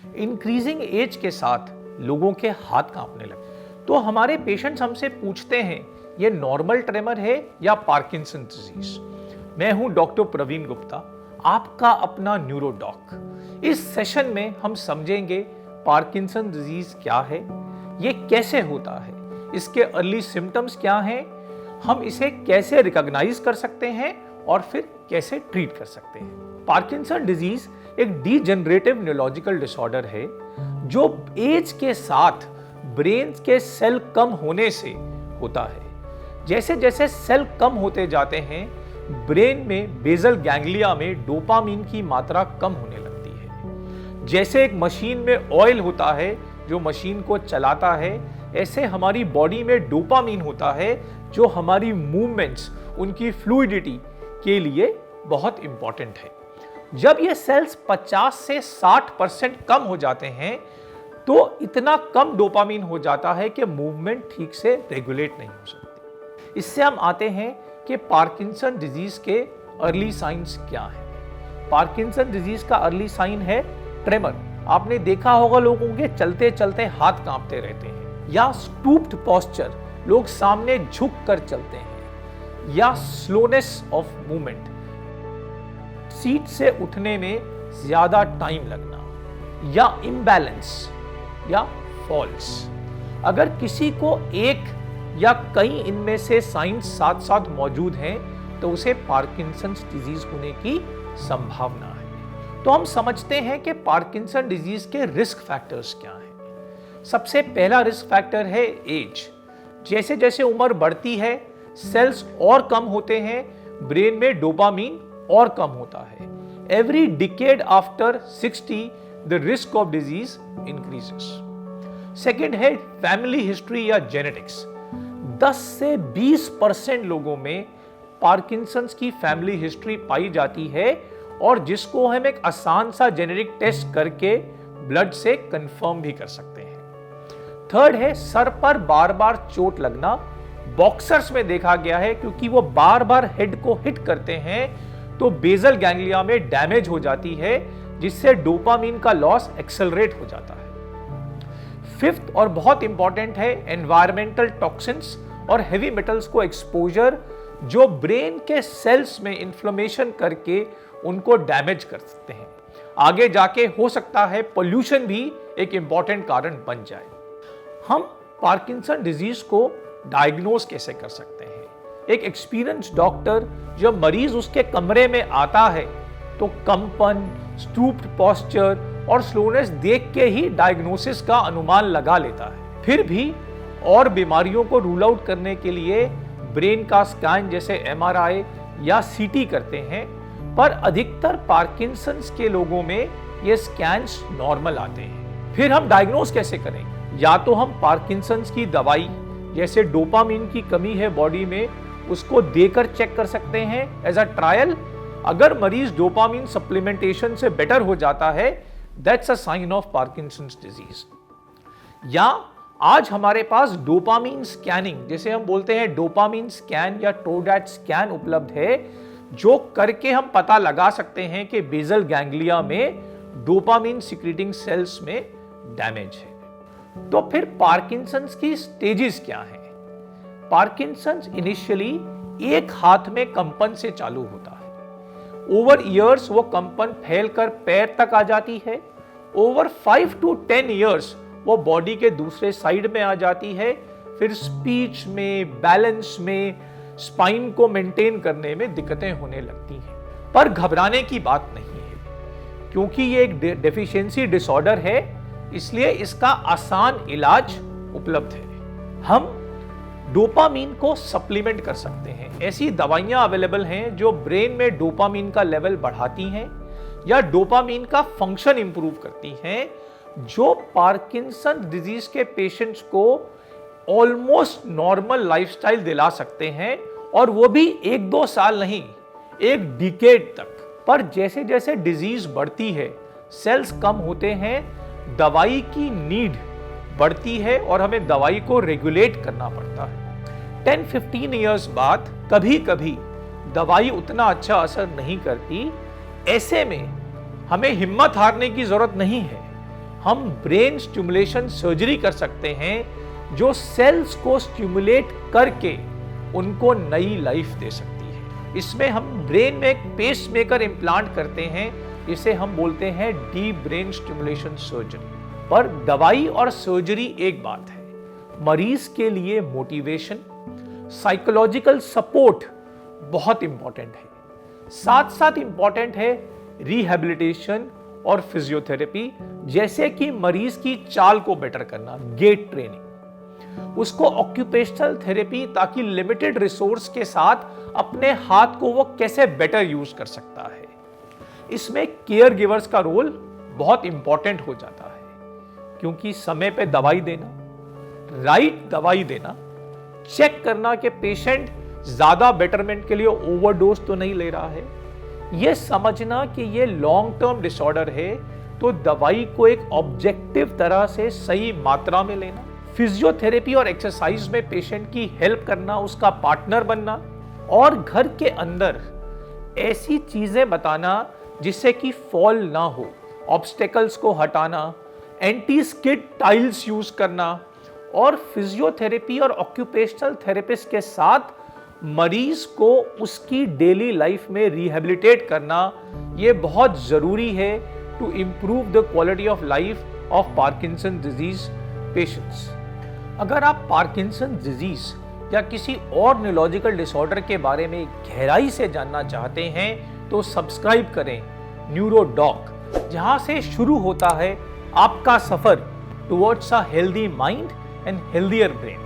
Increasing as के साथ लोगों के हाथ कांपने लगे। तो हमारे पेशेंट्स हमसे पूछते हैं ये नॉर्मल ट्रेमर है या पार्किंसन डिजीज। मैं हूं डॉक्टर प्रवीण गुप्ता, आपका अपना न्यूरो डॉक। इस सेशन में हम समझेंगे पार्किंसन डिजीज क्या है, ये कैसे होता है, इसके अर्ली सिम्टम्स क्या हैं, हम इसे कैसे रिकॉग्नाइज कर सकते हैं और फिर कैसे ट्रीट कर सकते हैं। पार्किंसन डिजीज एक डीजेनरेटिव न्यूरोलॉजिकल डिसऑर्डर है जो एज के साथ ब्रेन के सेल कम होने से होता है। जैसे जैसे सेल कम होते जाते हैं, ब्रेन में बेसल गैंग्लिया में डोपामीन की मात्रा कम होने लगती है। जैसे एक मशीन में ऑयल होता है जो मशीन को चलाता है, ऐसे हमारी बॉडी में डोपामीन होता है जो हमारी मूवमेंट्स, उनकी फ्लूइडिटी के लिए बहुत इंपॉर्टेंट है। जब ये सेल्स 50 से 60% कम हो जाते हैं तो इतना कम डोपामीन हो जाता है कि मूवमेंट ठीक से रेगुलेट नहीं हो सकती। इससे हम आते हैं कि पार्किंसन डिजीज के अर्ली साइंस क्या हैं। पार्किंसन डिजीज का अर्ली साइन है ट्रेमर। आपने देखा होगा लोगों के चलते चलते हाथ कांपते रहते हैं, या स्टूप्ड पोस्चर, लोग सामने झुक कर चलते हैं, या स्लोनेस ऑफ मूवमेंट, सीट से उठने में ज्यादा टाइम लगना, या इम्बैलेंस या फॉल्स। अगर किसी को एक या कई इनमें से साइंस साथ साथ मौजूद हैं तो उसे पार्किंसंस डिजीज होने की संभावना है। तो हम समझते हैं कि पार्किंसन डिजीज के रिस्क फैक्टर्स क्या हैं। सबसे पहला रिस्क फैक्टर है एज। जैसे जैसे उम्र बढ़ती है, सेल्स और कम होते हैं, ब्रेन में डोपामीन और कम होता है। Every decade after 60 the risk of disease increases. Second है फैमिली हिस्ट्री या जेनेटिक्स। 10 से 20% लोगों में पार्किंसंस की फैमिली हिस्ट्री पाई जाती है और जिसको हम एक आसान सा जेनेटिक टेस्ट करके ब्लड से कंफर्म भी कर सकते हैं। थर्ड है सर पर बार बार चोट लगना। बॉक्सर्स में देखा गया है क्योंकि वो बार बार हेड को हिट करते हैं तो बेसल गैंग्लिया में डैमेज हो जाती है, जिससे डोपामीन का लॉस एक्सेलरेट हो जाता है। फिफ्थ और बहुत इंपॉर्टेंट है एनवायरमेंटल टॉक्सिन्स और हेवी मेटल्स को एक्सपोजर, जो ब्रेन के सेल्स में इन्फ्लेमेशन करके उनको डैमेज कर सकते हैं। आगे जाके हो सकता है पोल्यूशन भी एक इंपॉर्टेंट कारण बन जाए। हम पार्किंसन डिजीज को डायग्नोज कैसे कर सकते हैं? एक एक्सपीरियंस डॉक्टर जब मरीज उसके कमरे में आता है तो कंपन, स्टूप्ड पोस्चर और स्लोनेस देख के ही डायग्नोसिस का अनुमान लगा लेता है। फिर भी और बीमारियों को रूल आउट करने के लिए ब्रेन का स्कैन जैसे एमआरआई या सीटी करते हैं, पर अधिकतर पार्किंसंस के लोगों में ये स्कैन्स नॉर्मल आते हैं। फिर हम डायग्नोज कैसे करेंगे? या तो हम पार्किंसंस की दवाई जैसे डोपामीन की कमी है बॉडी में, उसको देकर चेक कर सकते हैं एज अ ट्रायल। अगर मरीज डोपामीन सप्लीमेंटेशन से बेटर हो जाता है, that's a sign of Parkinson's disease. या आज हमारे पास डोपामीन स्कैनिंग, जैसे हम बोलते हैं डोपामीन स्कैन या टोडैट स्कैन उपलब्ध है, जो करके हम पता लगा सकते हैं कि बेसल गैंग्लिया में डोपामीन सिक्रीटिंग सेल्स में डैमेज है। तो फिर पार्किंसंस की स्टेजेस क्या हैं? पार्किंसंस इनिशियली एक हाथ में कंपन से चालू होता है। ओवर ईयर्स वो कंपन फैलकर पैर तक आ जाती है। ओवर 5 to 10 ईयर्स वो बॉडी के दूसरे साइड में आ जाती है। फिर स्पीच में, बैलेंस में, स्पाइन को मेंटेन करने में दिक्कतें होने लगती हैं। पर घबराने की बात नहीं है, क्योंकि ये एक डेफिशिएंसी डिसऑर्डर है, इसलिए इसका आसान इलाज उपलब्ध है। हम डोपामीन को सप्लीमेंट कर सकते हैं। ऐसी दवाइयां अवेलेबल हैं जो ब्रेन में डोपामीन का लेवल बढ़ाती हैं या डोपामीन का फंक्शन इंप्रूव करती हैं, जो पार्किंसन डिजीज के पेशेंट्स को ऑलमोस्ट नॉर्मल लाइफस्टाइल दिला सकते हैं, और वो भी 1-2 साल नहीं, एक डिकेड तक। पर जैसे जैसे डिजीज बढ़ती है, सेल्स कम होते हैं, दवाई की नीड बढ़ती है और हमें दवाई को रेगुलेट करना पड़ता है। 10-15 ईयर्स बाद कभी कभी दवाई उतना अच्छा असर नहीं करती। ऐसे में हमें हिम्मत हारने की जरूरत नहीं है, हम ब्रेन स्टिमुलेशन सर्जरी कर सकते हैं जो सेल्स को स्टिमुलेट करके उनको नई लाइफ दे सकती है। इसमें हम ब्रेन में एक पेसमेकर इम्प्लांट करते हैं, इसे हम बोलते हैं डीप ब्रेन स्टिमुलेशन सर्जरी। पर दवाई और सर्जरी एक बात है, मरीज के लिए मोटिवेशन, साइकोलॉजिकल सपोर्ट बहुत इंपॉर्टेंट है। साथ साथ इंपॉर्टेंट है रिहैबिलिटेशन और फिजियोथेरेपी, जैसे कि मरीज की चाल को बेटर करना, गेट ट्रेनिंग, उसको ऑक्यूपेशनल थेरेपी, ताकि लिमिटेड रिसोर्स के साथ अपने हाथ को वो कैसे बेटर यूज कर सकता है। इसमें केयर गिवर्स का रोल बहुत इंपॉर्टेंट हो जाता है, क्योंकि समय पे दवाई देना, राइट दवाई देना, चेक करना कि पेशेंट ज्यादा बेटरमेंट के लिए ओवरडोज तो नहीं ले रहा है, यह समझना कि यह लॉन्ग टर्म डिसऑर्डर है तो दवाई को एक ऑब्जेक्टिव तरह से सही मात्रा में लेना, फिजियोथेरेपी और एक्सरसाइज में पेशेंट की हेल्प करना, उसका पार्टनर बनना, और घर के अंदर ऐसी चीजें बताना जिससे कि फॉल ना हो, ऑब्स्टेकल्स को हटाना, एंटी स्किड टाइल्स यूज करना, और फिजियोथेरेपी और ऑक्यूपेशनल थेरेपिस्ट के साथ मरीज को उसकी डेली लाइफ में रिहैबिलिटेट करना, यह बहुत जरूरी है to improve the quality of life of Parkinson disease patients. अगर आप पार्किंसन डिजीज या किसी और न्यूरोलॉजिकल डिसऑर्डर के बारे में गहराई से जानना चाहते हैं तो सब्सक्राइब करें न्यूरोडॉक, जहां से शुरू होता है आपका सफर towards a healthy mind and healthier brain.